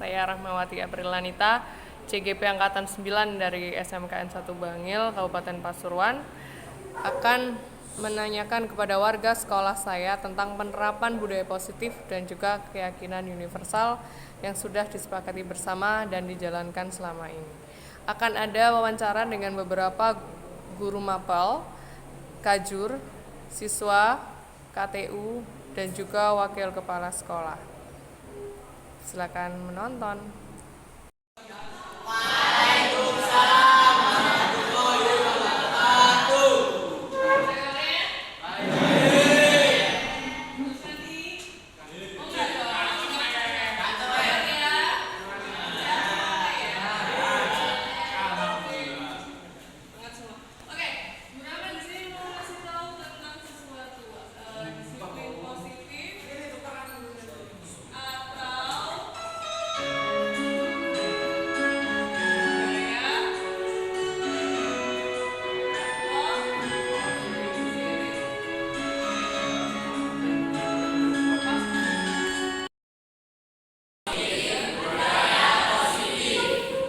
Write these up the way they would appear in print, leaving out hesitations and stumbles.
Saya Rahmawati Aprilanita, CGP Angkatan 9 dari SMKN 1 Bangil, Kabupaten Pasuruan, akan menanyakan kepada warga sekolah saya tentang penerapan budaya positif dan juga keyakinan universal yang sudah disepakati bersama dan dijalankan selama ini. Akan ada wawancara dengan beberapa guru mapel, kajur, siswa, KTU, dan juga wakil kepala sekolah. Silakan menonton.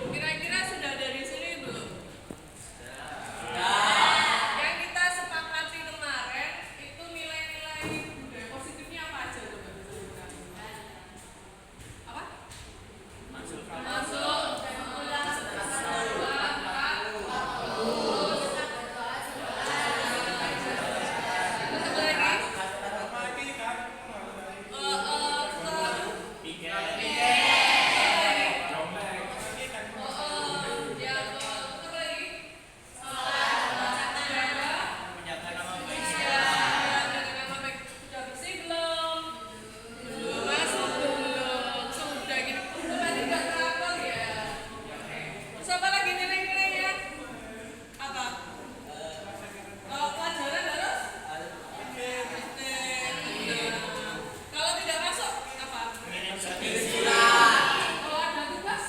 Kira-kira sudah dari sini belum? Yang kita sepakati kemarin itu nilai-nilai budaya positifnya apa aja coba? Apa? Masuk. Terus apa lagi nilai-nilainya? Apa? Pelajaran harus? Kalau tidak masuk, apa? Kalau ada tugas?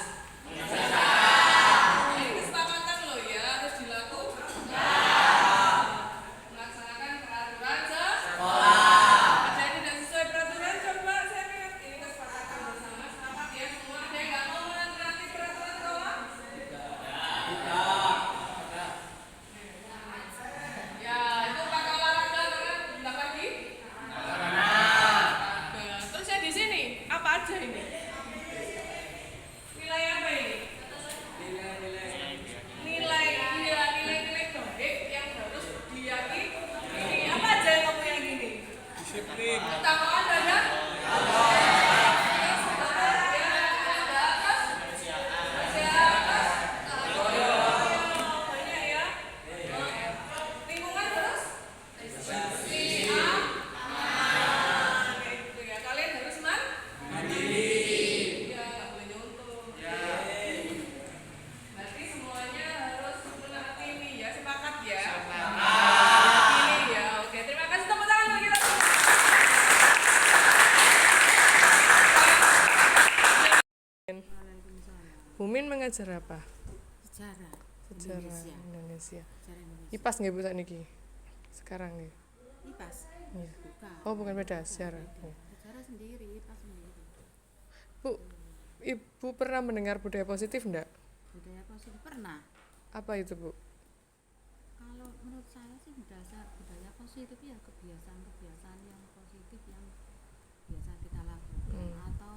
Ini kesepakatan loh ya, harus dilakukan. Melaksanakan peraturan ada yang tidak sesuai peraturan, coba saya lihat. Ini kesepakatan bersama, sepakat ya semua. Ada yang nggak mau menaati peraturan sekolah? Ya, itu pakai olahraga kan bentar lagi. Nah, terus ya di sini apa aja ini? Nilai apa ini? Nilai baik yang harus diyakini. Ini apa aja yang kamu yakini? Disiplin. Ketakwaan dan banyak ya. Lingkungan terus? Gitu ya. Kalian harus mandiri. Ya, nggak boleh nyontoh. Berarti semuanya harus menaati ini ya, sepakat ya. Ini ya, oke. Terima kasih, tepuk tangan bagi kita semua. Bumin mengajar apa? Sejarah Sejarah Indonesia. Sejarah Indonesia. IPAS nggih Bu niki? Sekarang nggih. IPAS? Iya. Bukan. Oh, bukan beda sejarah. Iya. Sejarah sendiri, IPAS sendiri. Bu, Ibu pernah mendengar budaya positif enggak? Budaya positif pernah. Apa itu, Bu? Kalau menurut saya sih budaya positif ya kebiasaan-kebiasaan yang positif yang biasa kita lakukan atau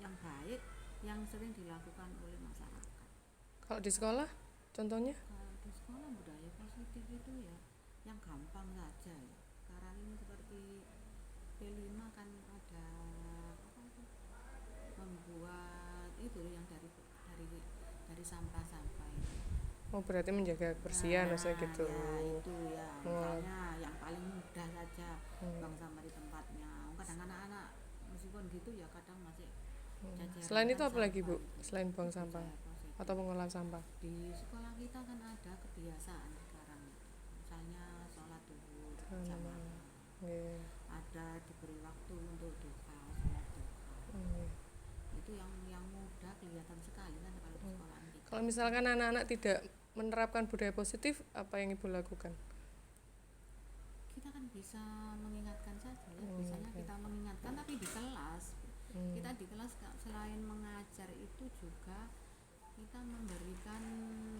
yang baik yang sering dilakukan oleh masyarakat. Kalau di sekolah contohnya? Kalau di sekolah budaya positif itu ya yang gampang saja ya. Sekarang ini seperti P5 kan ada apa itu? Membuat itu yang dari sampah-sampah itu. Oh, berarti menjaga kebersihan maksudnya gitu. Ya itu ya, misalnya yang paling mudah saja buang sampah di tempatnya. Kadang anak-anak meskipun gitu ya kadang masih jajaran. Selain itu apa lagi, Bu? Itu. Selain buang sampah Positif. atau pengolahan sampah? Di sekolah kita kan ada kebiasaan sekarang itu. Misalnya sholat zuhur berjamaah. Nggih. Ada diberi waktu untuk duha, sholat duha. Itu yang mudah kelihatan sekali kan kalau di sekolah kita. Kalau misalkan anak-anak tidak menerapkan budaya positif, apa yang Ibu lakukan? Kita kan bisa mengingatkan saja ya, biasanya kita mengingatkan tapi di kelas kita di kelas selain mengajar itu juga kita memberikan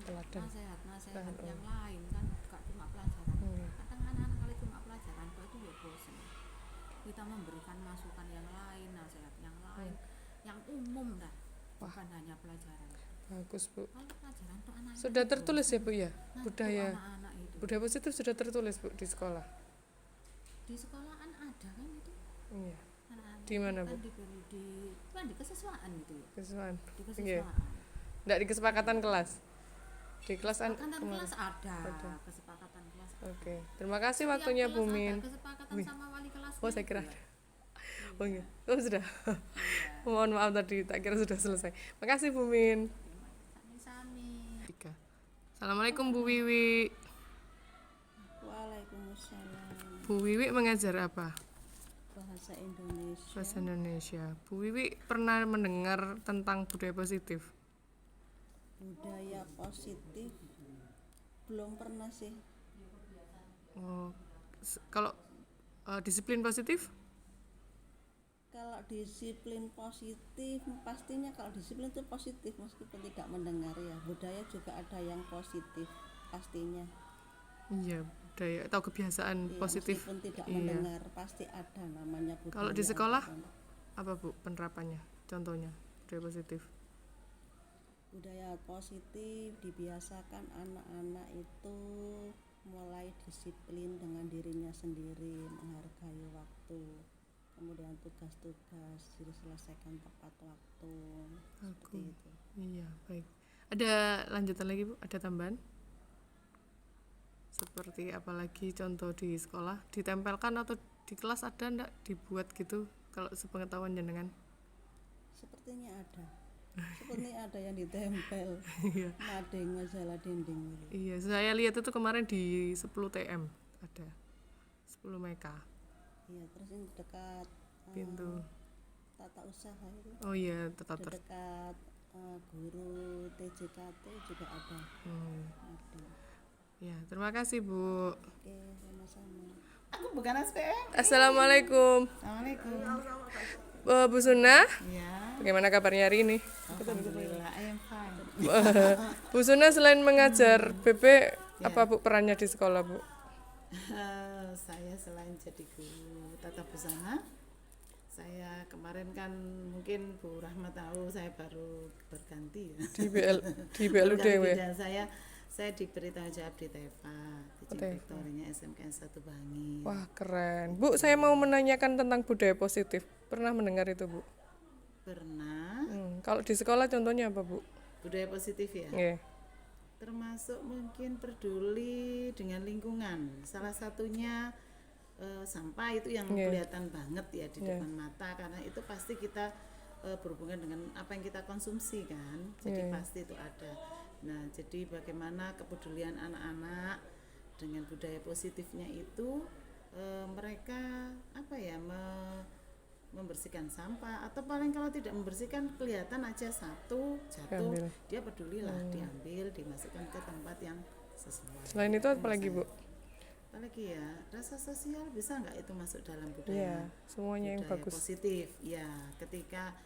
Teladan. nasihat-nasihat yang lain kan, gak cuma pelajaran. Kadang anak-anak kalau cuma pelajaran itu ya bosan. Kita memberikan masukan yang lain, nasihat yang lain, yang umum dah, bukan hanya pelajaran. Bagus Bu. Kalau pelajaran tuh anak Sudah tertulis ya Bu ya? Budaya anak-anak itu. budaya positif sudah tertulis Bu di sekolah. Di sekolahan ada kan itu. Iya. Anak-anak Di mana Bu? kan di keseswaan gitu ya. Kesuaan. Di Iya. keseswaan. Enggak di kesepakatan kelas. Di kelas Kesepakatan kemana? kelas ada. Ada. Kesepakatan kelas. Oke. Terima kasih Setiap waktunya kelas Bu ada Min. kesepakatan Wih. sama wali kelas. Oh, saya kira ada. Oh iya. Oh sudah. Mohon maaf tadi tak kira sudah selesai. Makasih Bu Min. Sami-sami. 3. Assalamualaikum Bu Wiwi. Waalaikumsalam. Bu Wiwi mengajar apa? Bahasa Indonesia. Bahasa Indonesia. Bu Wiwi pernah mendengar tentang budaya positif? Budaya positif belum pernah sih. Oh, kalau disiplin positif? Kalau disiplin positif pastinya kalau disiplin itu positif meskipun tidak mendengar ya. Budaya juga ada yang positif pastinya. Iya, budaya atau kebiasaan Iya, positif. meskipun tidak Iya. mendengar pasti ada namanya budaya. Kalau di sekolah apapun. apa Bu penerapannya? Contohnya budaya positif. Budaya positif dibiasakan anak-anak itu mulai disiplin dengan dirinya sendiri, menghargai waktu, kemudian tugas-tugas diselesaikan tepat waktu. Seperti itu. Iya, baik. Ada lanjutan lagi Bu? Ada tambahan? Seperti apalagi contoh di sekolah ditempelkan atau di kelas ada enggak dibuat gitu kalau sepengetahuan jenengan? Sepertinya ada. Sepertinya ada yang ditempel. Iya. Mading masalah dinding gitu. Iya, saya lihat itu kemarin di 10 TM ada 10 Meka Iya, terus ini dekat pintu. tata usaha itu. Oh iya, tetap Di dekat guru TJKT juga ada. Ada. Ya, terima kasih Bu. Oke, sama-sama. Aku bukan SPM. Assalamualaikum. Assalamualaikum. Bu Suna, Ya, bagaimana kabarnya hari ini? alhamdulillah, I am fine. Bu Suna selain mengajar BP, apa Bu perannya di sekolah Bu? Saya selain jadi guru tata busana, saya kemarin kan mungkin Bu Rahmat tahu saya baru berganti ya. Di BLUD Berganti, we. dan saya diberi tanggung jawab di TEFA, teaching factory-nya SMKN 1 Bangil. Wah keren. Bu, saya mau menanyakan tentang budaya positif. Pernah mendengar itu Bu? Pernah Kalau di sekolah contohnya apa Bu? budaya positif ya. Nggih. Termasuk mungkin peduli dengan lingkungan. Salah satunya sampah itu yang kelihatan banget ya di depan mata, karena itu pasti kita berhubungan dengan apa yang kita konsumsi kan. Jadi pasti itu ada. Nah, jadi bagaimana kepedulian anak-anak dengan budaya positifnya itu, mereka apa ya, membersihkan sampah, atau paling kalau tidak membersihkan kelihatan aja satu jatuh, Diambil. dia pedulilah, diambil, dimasukkan ke tempat yang sesuai. Selain itu apa lagi Bu? Apalagi ya, rasa sosial bisa nggak itu masuk dalam Iya, budaya semuanya yang budaya bagus. positif ya. Ketika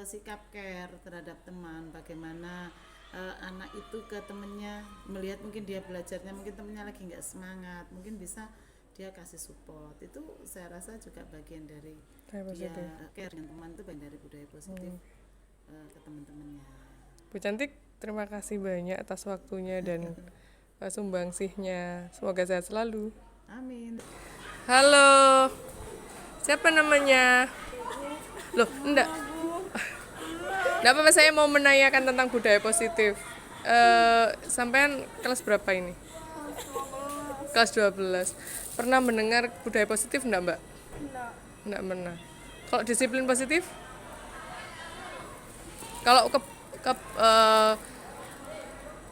sikap care terhadap teman, bagaimana anak itu ke temennya, melihat mungkin dia belajarnya, mungkin temennya lagi nggak semangat, mungkin bisa dia kasih support. Itu saya rasa juga bagian dari Budaya dia positif. care dengan teman, itu bagian dari budaya positif ke teman-temannya. Bu Cantik, terima kasih banyak atas waktunya dan sumbangsihnya. Semoga sehat selalu. Amin. Halo. Siapa namanya? Loh, enggak. Enggak apa-apa, saya mau menanyakan tentang budaya positif. Sampean kelas berapa ini? Kelas 12. Pernah mendengar budaya positif enggak, Mbak? Enggak pernah. Kalau disiplin positif? Kalau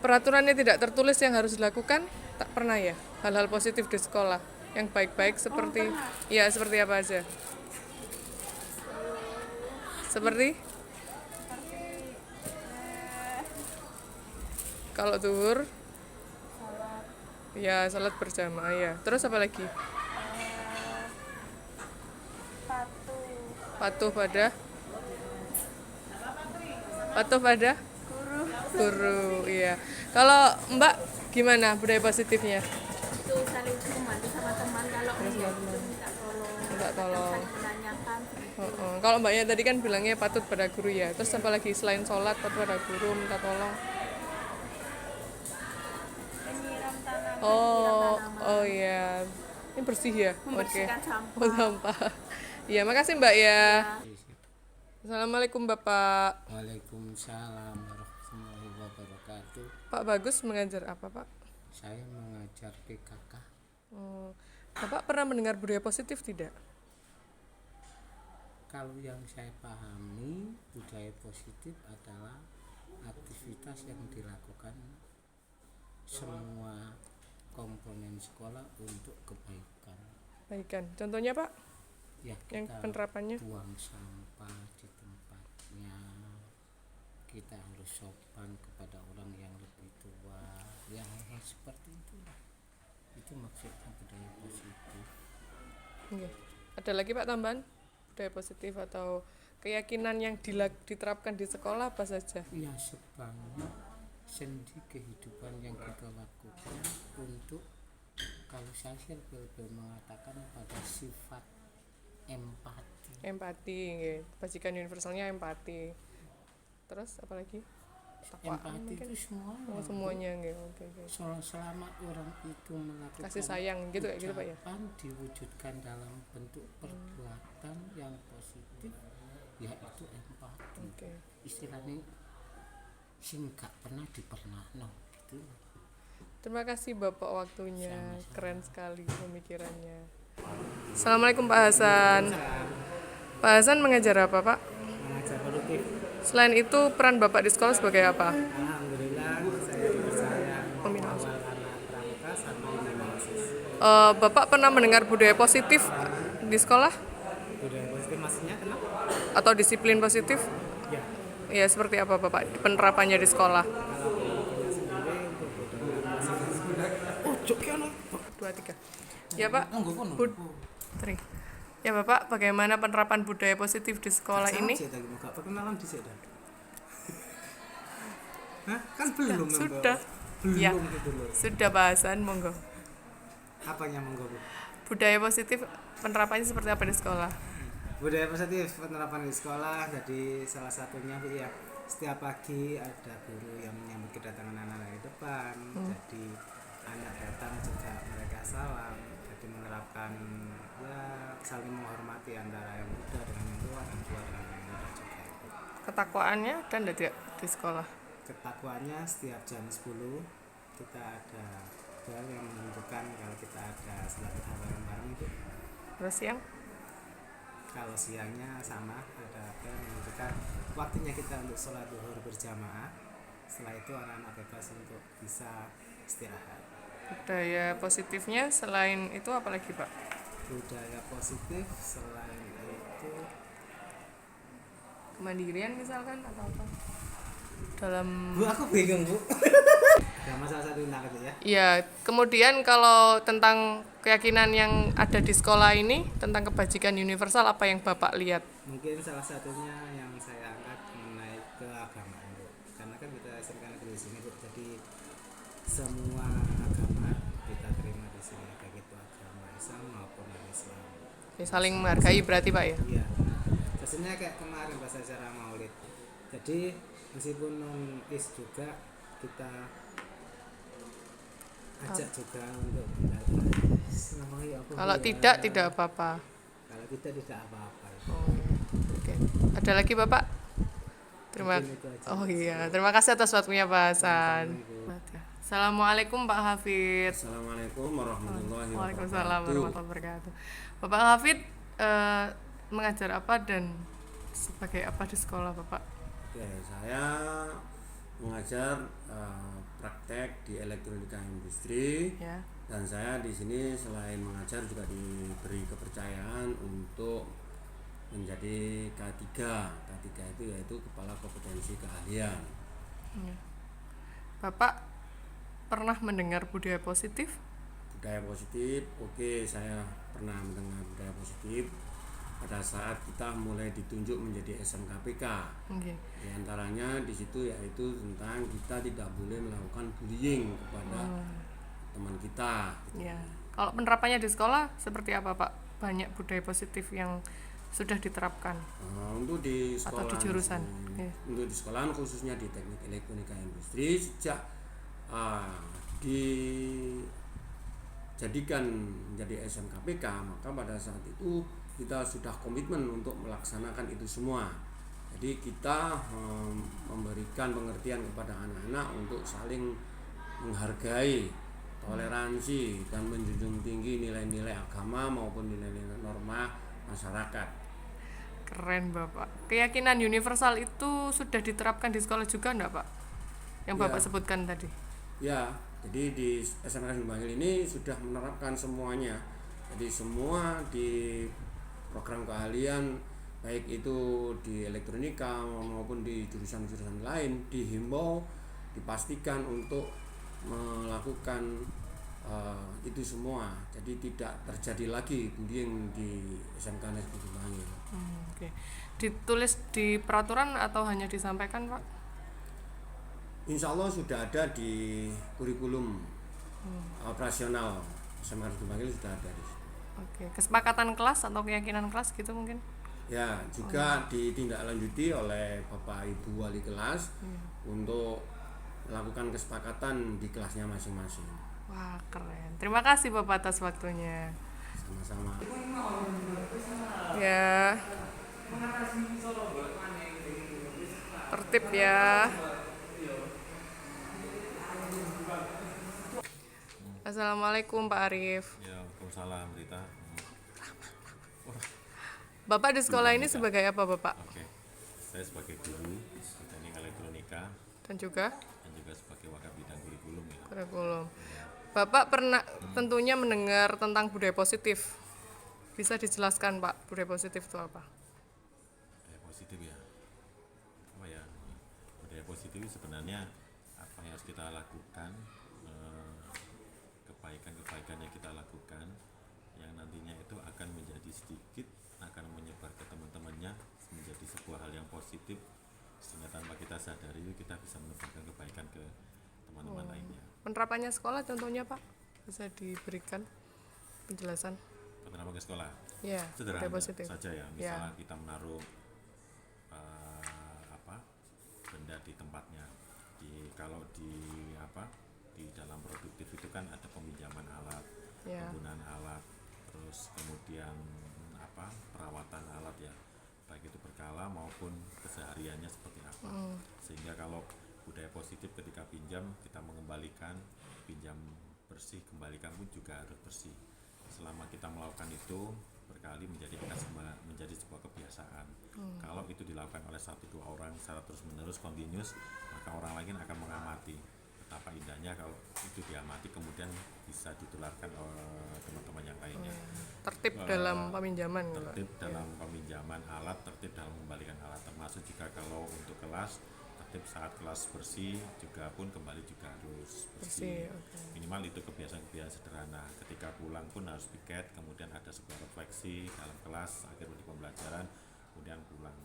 peraturannya tidak tertulis yang harus dilakukan, tak pernah ya? Hal-hal positif di sekolah yang baik-baik seperti ya seperti apa aja? Seperti kalau zuhur ya salat berjamaah ya. Terus apa lagi? Patuh pada guru, iya. Kalau Mbak gimana budaya positifnya? Itu saling membantu sama teman, kalau enggak itu minta tolong, Saling menanyakan. Kalau Mbaknya tadi kan bilangnya patut pada guru ya. Terus apa lagi selain sholat, patuh pada guru, minta tolong? Menyiram tanaman, Oh iya. Ini bersih ya? Oke. membersihkan sampah. Oh, sampah. Iya, makasih Mbak ya. Assalamualaikum Bapak. Waalaikumsalam warahmatullahi wabarakatuh. Pak Bagus mengajar apa Pak? Saya mengajar PKK. Oh, Bapak pernah mendengar budaya positif tidak? Kalau yang saya pahami, budaya positif adalah aktivitas yang dilakukan semua komponen sekolah untuk kebaikan. Baikkan. Contohnya Pak, Ya, yang kita penerapannya? buang sampah di tempatnya. Kita harus sopan kepada orang yang lebih tua. Ya, hal seperti itulah. Itu maksudnya budaya positif. Iya. Ada lagi Pak tambahan? Budaya positif atau keyakinan yang diterapkan di sekolah apa saja? Ya, sebanyak sendi kehidupan yang kita lakukan untuk, kalau saya sih lebih mengatakan pada sifat empati. Empati, nggih. Bajikan universalnya empati. Terus apa lagi? Takwaan Empati mungkin? itu semuanya. Oh, semuanya nggih. Oke. Selama orang itu melakukan Kasih sayang gitu kayak gitu Pak ya. ucapan diwujudkan dalam bentuk perbuatan yang positif, ya itu empati. Oke. Istilahnya sing gak pernah dipernahno gitu. Terima kasih Bapak waktunya. Sama-sama. Keren sekali pemikirannya. Assalamualaikum Pak Hasan. Pak Hasan mengajar apa Pak? Mengajar produktif. Selain itu peran Bapak di sekolah sebagai apa? Alhamdulillah saya dipercaya Pembina awal anak pramuka sama minimasis. Bapak pernah mendengar budaya positif di sekolah Budaya positif maksudnya kenapa? atau disiplin positif? Ya, Ya seperti apa Bapak penerapannya di sekolah? kalau penelitiannya sendiri untuk budaya positif. 2, 3. Ya Pak. Tri. Ya Bapak, bagaimana penerapan budaya positif di sekolah ini? Gak perkenalan di sini. Hah? Kan belum. Sudah. Belum Ya. gitu loh. Sudah bahasan, monggo. Apanya monggo Bu? Budaya positif penerapannya seperti apa di sekolah? Budaya positif penerapan di sekolah, jadi salah satunya Bu ya, setiap pagi ada guru yang menyambut kedatangan anak-anak di depan. Jadi anak datang juga mereka salam, jadi menerapkan ya saling menghormati antara yang muda dengan yang tua, yang tua dengan yang muda juga. Ketakwaannya dan tidak di sekolah. Ketakwaannya setiap jam 10 kita ada bel yang menunjukkan kalau kita ada salat duha bareng itu. Terus siang? Kalau siangnya sama, ada bel yang menunjukkan waktunya kita untuk sholat duhur berjamaah. Setelah itu anak-anak bebas untuk bisa istirahat. Budaya positifnya selain itu apa lagi Pak? Budaya positif selain itu Kemandirian misalkan atau apa? Dalam Bu, aku bingung Bu. Ya masalah satu tentang itu ya. ya, kemudian kalau tentang keyakinan yang ada di sekolah ini tentang kebajikan universal apa yang Bapak lihat? Mungkin salah satunya yang saya angkat mengenai keagamaan Bu. Karena kan kita SMK negeri di sini Bu, jadi semua agama kita terima di sini, baik itu agama Islam maupun non-Islam. Ya, saling menghargai berarti Pak ya? Iya. Biasanya kayak kemarin pas acara Maulid. Jadi meskipun non-is juga kita ajak juga untuk mendapat. Kalau tidak apa-apa. Kalau tidak apa-apa. Oh, oke. Ada lagi Bapak? Mungkin itu aja. Oh iya, terima kasih atas waktunya Pak Hasan. Assalamualaikum Pak Hafid. Assalamualaikum warahmatullahi Waalaikumsalam wabarakatuh. warahmatullahi wabarakatuh. Bapak Hafid mengajar apa dan sebagai apa di sekolah Bapak? Oke, saya mengajar praktek di elektronika industri Ya. dan saya di sini selain mengajar juga diberi kepercayaan untuk menjadi K3. K3 itu yaitu Kepala Kompetensi Keahlian. Ya. Bapak pernah mendengar budaya positif? Budaya positif, oke, saya pernah mendengar budaya positif. pada saat kita mulai ditunjuk menjadi SMKPK. Oke. Di antaranya di situ yaitu tentang kita tidak boleh melakukan bullying kepada teman kita. Ya. Kalau penerapannya di sekolah seperti apa Pak? Banyak budaya positif yang sudah diterapkan Untuk di atau sekolah, di jurusan? Ya. untuk di sekolahan khususnya di teknik elektronika industri sejak dijadikan menjadi SMKPK, maka pada saat itu kita sudah komitmen untuk melaksanakan itu semua. Jadi kita memberikan pengertian kepada anak-anak untuk saling menghargai, toleransi, dan menjunjung tinggi nilai-nilai agama maupun nilai-nilai norma masyarakat. Keren Bapak. Keyakinan universal itu sudah diterapkan di sekolah juga enggak Pak? Yang Bapak Ya. sebutkan tadi. Ya, jadi di SMK Bangil ini sudah menerapkan semuanya. Jadi semua di program keahlian baik itu di elektronika maupun di jurusan-jurusan lain dihimbau, dipastikan untuk melakukan itu semua. Jadi tidak terjadi lagi bullying di SMK Negeri Bangil. Oke. Ditulis di peraturan atau hanya disampaikan Pak? Insya Allah sudah ada di kurikulum operasional SMK Negeri Bangil, sudah ada di situ. Oke. Kesepakatan kelas atau keyakinan kelas gitu mungkin? Ya, juga ditindaklanjuti oleh Bapak Ibu wali kelas untuk melakukan kesepakatan di kelasnya masing-masing. Wah, keren. Terima kasih Bapak atas waktunya. Sama-sama. Ya. Tertib ya. Assalamualaikum Pak Arif. Ya, Waalaikumsalam Rita. Bapak di sekolah ini sebagai apa Bapak? Oke, saya sebagai guru di teknik elektronika Dan juga dan juga sebagai wakil bidang kurikulum ya. kurikulum. Bapak pernah tentunya mendengar tentang budaya positif. Bisa dijelaskan Pak, budaya positif itu apa? Budaya positif ya. Apa ya? Budaya positif sebenarnya apa yang harus kita lakukan, kebaikan-kebaikan yang kita lakukan yang nantinya itu akan menjadi sedikit, akan menyebar ke teman-temannya menjadi sebuah hal yang positif, sehingga tanpa kita sadari kita bisa menebarkan kebaikan ke teman-teman lainnya. Penerapannya sekolah contohnya Pak, bisa diberikan penjelasan? Penerapan ke sekolah Ya, budaya sederhana positif. saja ya, misalnya kita menaruh benda di tempatnya, kalau di dalam produktif itu kan ada peminjaman alat, Ya. penggunaan alat, terus kemudian perawatan alat ya, baik itu berkala maupun kesehariannya seperti apa. Sehingga kalau budaya positif ketika pinjam, kita mengembalikan, pinjam bersih, kembalikan pun juga harus bersih. Selama kita melakukan itu berkali menjadi sebuah kebiasaan. Kalau itu dilakukan oleh 1-2 orang secara terus menerus continuous, maka orang lain akan mengamati betapa indahnya kalau itu diamati, kemudian bisa ditularkan oleh teman-teman yang lainnya. Tertib dalam peminjaman. Tertib dalam peminjaman alat, tertib dalam mengembalikan alat, termasuk juga kalau untuk kelas, tertib saat kelas bersih juga pun kembali juga harus bersih. Minimal itu kebiasaan-kebiasaan sederhana. Ketika pulang pun harus piket, kemudian ada sebuah refleksi dalam kelas akhir dari pembelajaran, kemudian pulang.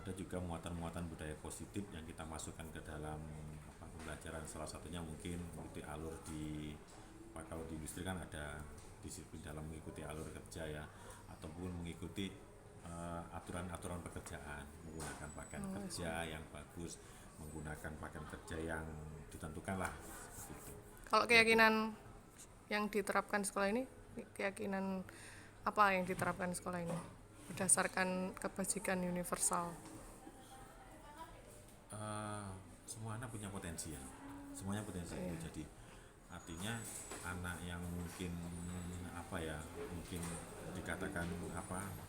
Ada juga muatan-muatan budaya positif yang kita masukkan ke dalam pembelajaran. Salah satunya mungkin mengikuti alur kalau di industri kan ada disiplin dalam mengikuti alur kerja ya, ataupun mengikuti aturan-aturan pekerjaan, menggunakan pakaian kerja yang bagus, menggunakan pakaian kerja yang ditentukan lah gitu. Kalau keyakinan yang diterapkan di sekolah ini, keyakinan apa yang diterapkan di sekolah ini berdasarkan kebajikan universal? Semua anak punya potensi ya, semuanya potensi itu. Jadi artinya anak yang mungkin mungkin dikatakan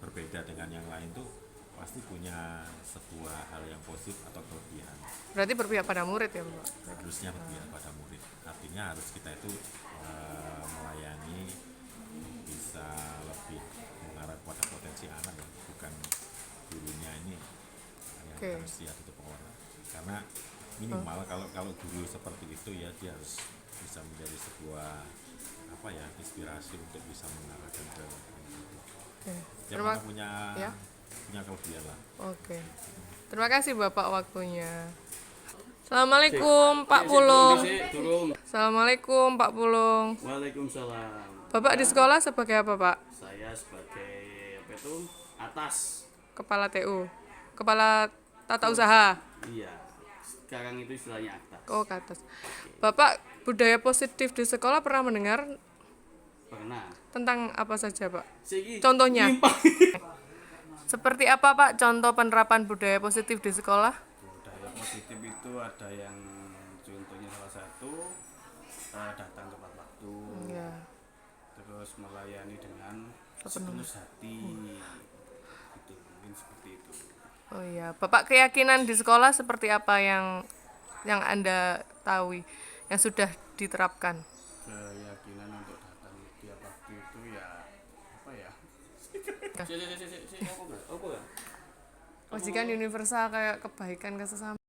berbeda dengan yang lain tuh pasti punya sebuah hal yang positif atau kelebihan. Berarti berpihak pada murid ya Pak? Harusnya berpihak pada murid. Artinya harus kita itu melayani, bisa lebih mengarah pada potensi anak ya, bukan gurunya ini yang harus dia tutup orang. Karena minimal kalau guru seperti itu ya, dia harus bisa menjadi sebuah inspirasi untuk bisa mengarahkan ke itu. Oke. Yang Terima mana punya ya. punya kelebihan lah. Oke. Terima kasih Bapak waktunya. Assalamualaikum Pak Pulung. Assalamualaikum Pak Pulung. Waalaikumsalam. Bapak di sekolah sebagai apa Pak? Saya sebagai apa itu atas. Kepala TU. Kepala Tata Usaha. Iya. Sekarang itu istilahnya atas. Oh, ke atas. Bapak budaya positif di sekolah pernah mendengar Pernah. tentang apa saja Pak? Siki, Contohnya. nyimpang. Seperti apa Pak contoh penerapan budaya positif di sekolah? Budaya positif itu ada yang contohnya salah satu datang tepat waktu, Ya. terus melayani dengan setulus hati. Itu mungkin seperti itu. Oh iya, Bapak keyakinan di sekolah seperti apa yang Anda tahu yang sudah diterapkan? Keyakinan untuk datang tiap waktu itu ya apa ya? Kewajiban universal kayak kebaikan ke sesama.